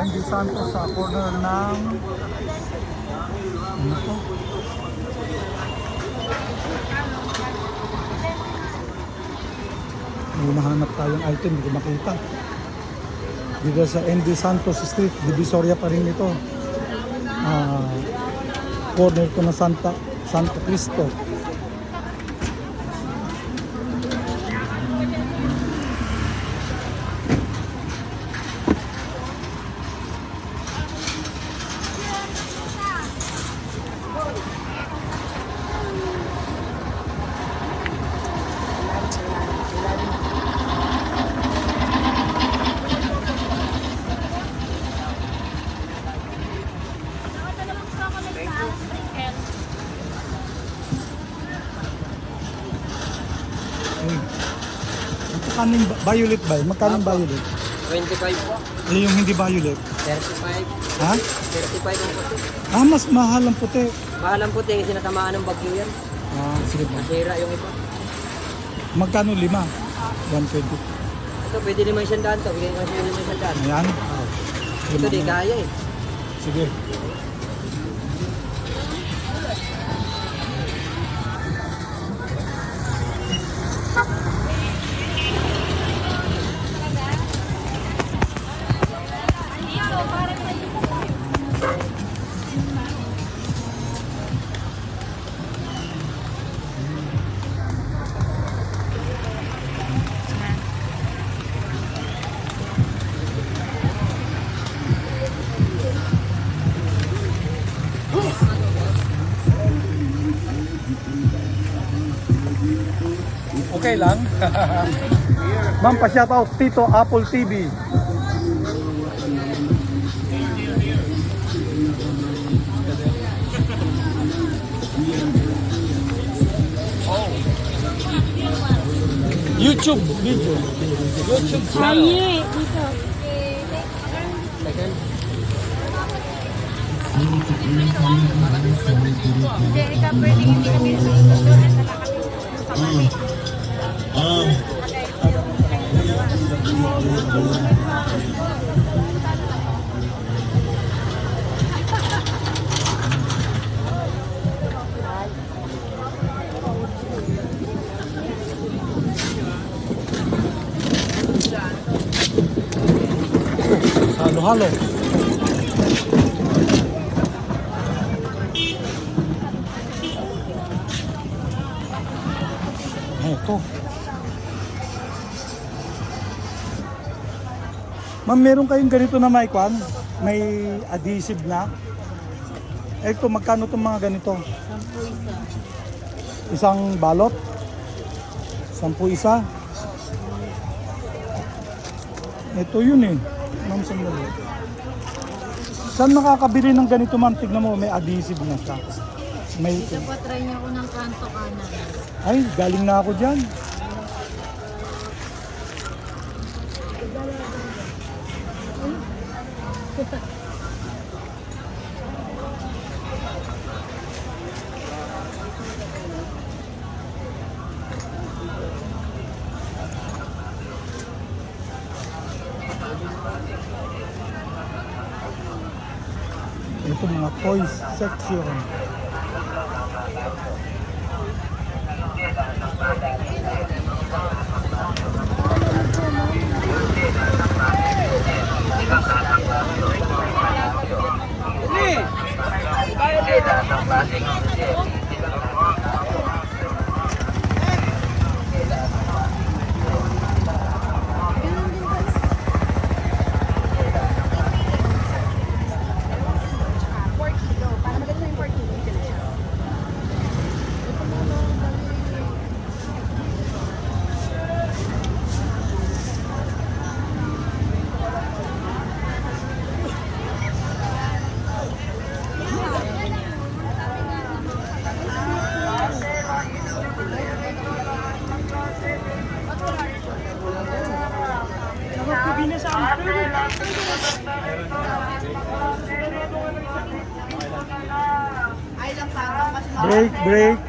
Andy Santos sa corner ng ano to? May nahanap tayong item, hindi ko makita. Dito sa Andy Santos Street, Divisoria pa rin ito. Corner ko na Santo Cristo. Magkano yung violet ba? Magkano yung violet? 25 po. Eh, yung hindi violet? 35. Ha? 35 ang puti. Mas mahal ang puti. Mahal ang puti kasi natamaan ng bagyo yan. Sige ba? Nasira yung iba. Magkano 5? 120. Ito pwede naman siyang daan to. Bigyan kasi naman siyang daan. Ayan. Ito di kaya eh. Sige. Okay lang. Ma'am, pa-shoutout Tito Apple TV. YouTube video. YouTube channel. Ay, dito. Second. Hindi, ikaw pwede hindi kami nasusunod doon sa nakakapit. Halo-halo. Ito. Ma'am, meron kayong ganito na may kwan? May adhesive na? Ito, magkano itong mga ganito? 10 isa. Isang balot? 10 isa? Ito yun eh. Ma'am, sandali. Saan nakakabili ng ganito, ma'am? Tignan mo, may adhesive na siya. May Isa pa, try niya ako ng kanto kanan. Ay, galing na ako dyan. Ito mga toys section. Break.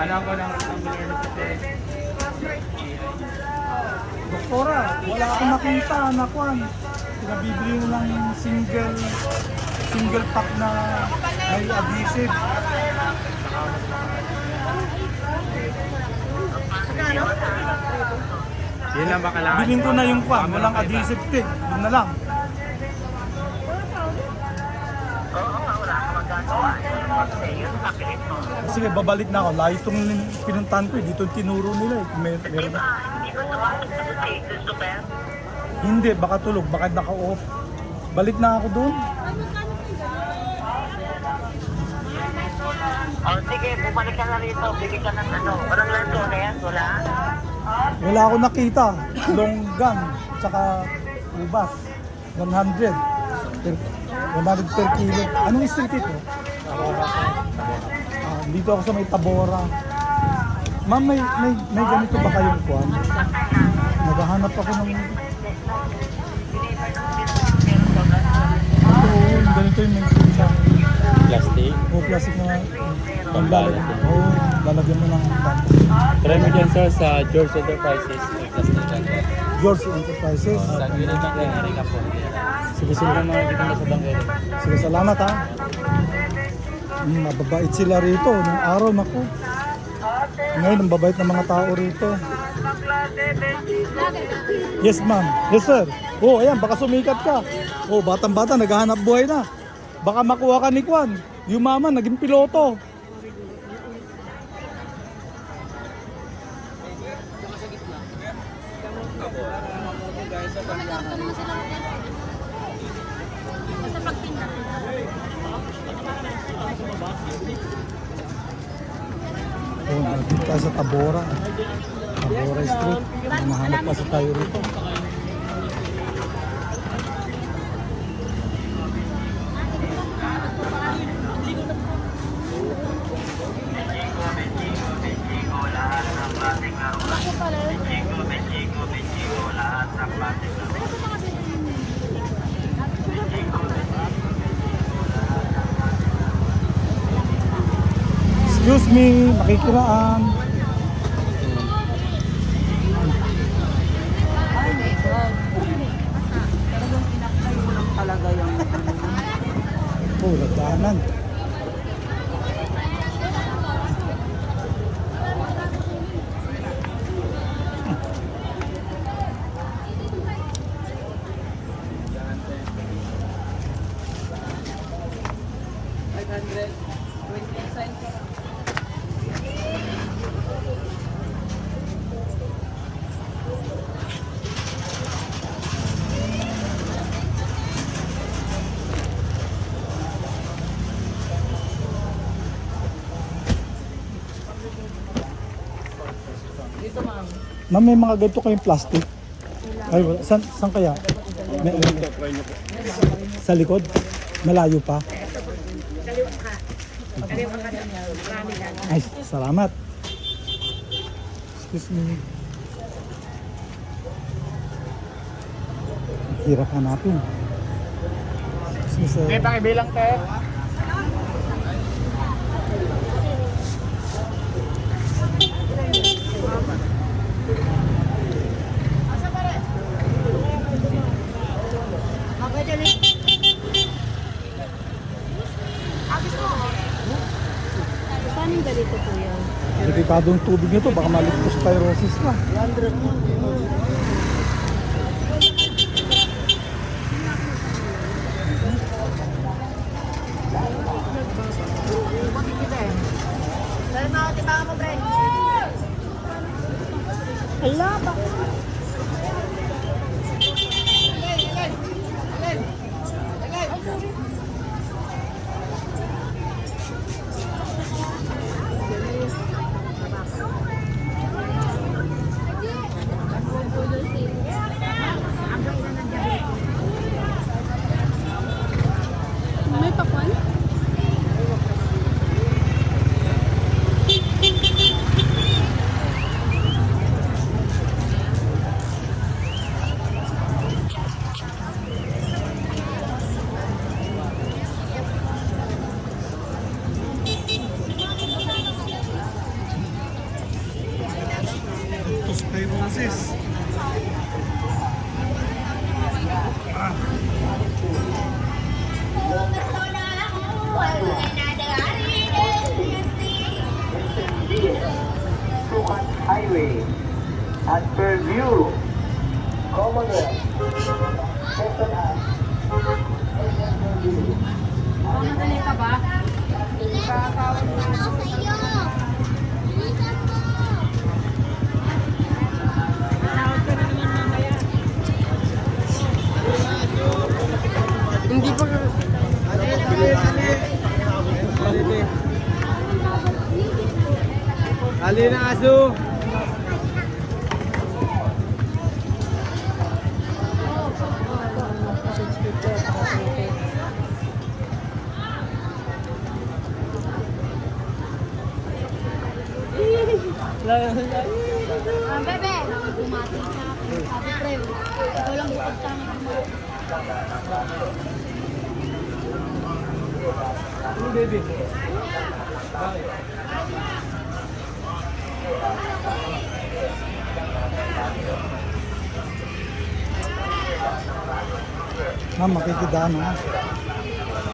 Alam ko ng tumbler na puti. Doktora, wala akong nakita, nakwan. pinabibili na lang single pack na may adhesive. Yun lang ba kailangan? Bilhin ko na yung kwan, walang adhesive tape. Yun na lang. Sige, babalik na ako. Layo itong pinuntahan ko eh. Dito yung tinuro nila eh. Meron. Hindi, baka tulog, baka naka-off. Balik na ako doon. Oh, sige, bumalik ka na rito. Bigyan ka ng ano. Walang lanto na yan, wala? Wala ako nakita. Longgan, tsaka ubas. 100. 100 per kilo. Anong street ito? Dito ako sa may Tabora. Ma'am, may ganito ba kayong kwan? Naghahanap ako ng... Ito, ganito yung may sila. Plastic. O, plastic na pambalagyan. Oo, lalagyan mo ng plastic. Try mo dyan sir sa George Enterprises. May plastic dyan. George Enterprises. Sa gilid ng Ringa po. Sige, sige. Sila makikita na sa bangkero. Sige, salamat ha. Mababait sila rito. Nung araw, naku. Ngayon, ang babait ng mga tao rito. Yes, ma'am. Yes, sir. Oh, ayan, baka sumikat ka. Oh, batang-bata, naghahanap buhay na. Baka makuha ka ni Kwan. Yumaman, naging piloto. Oh, nandito tayo sa Tabora. Tabora Street. Nahanap kasi tayo rito. Excuse me, makikiraan. Oh, lagdanan. Ma'am, may mga ganito kayong plastic. Ay, wala. San kaya? Sa likod? Malayo pa? Ay, salamat. Excuse me. Hirap hanapin. Excuse me, sir. Okay, pakibilang tayo. Paano yung ganito po yan? Delikadong tubig nito, baka maligpos-pyrosis ka. Hala, ba? Euro, Commonwealth, Second Hand. Mamadali ka ba? Kakawin mo na. Tawag ka na naman mamaya. Hindi pa ka... Ali na aso. Bebe, bumati sa akin. Sabi pre, ikaw lang bukod sa amin bumati. Ma'am, makikidaan ha.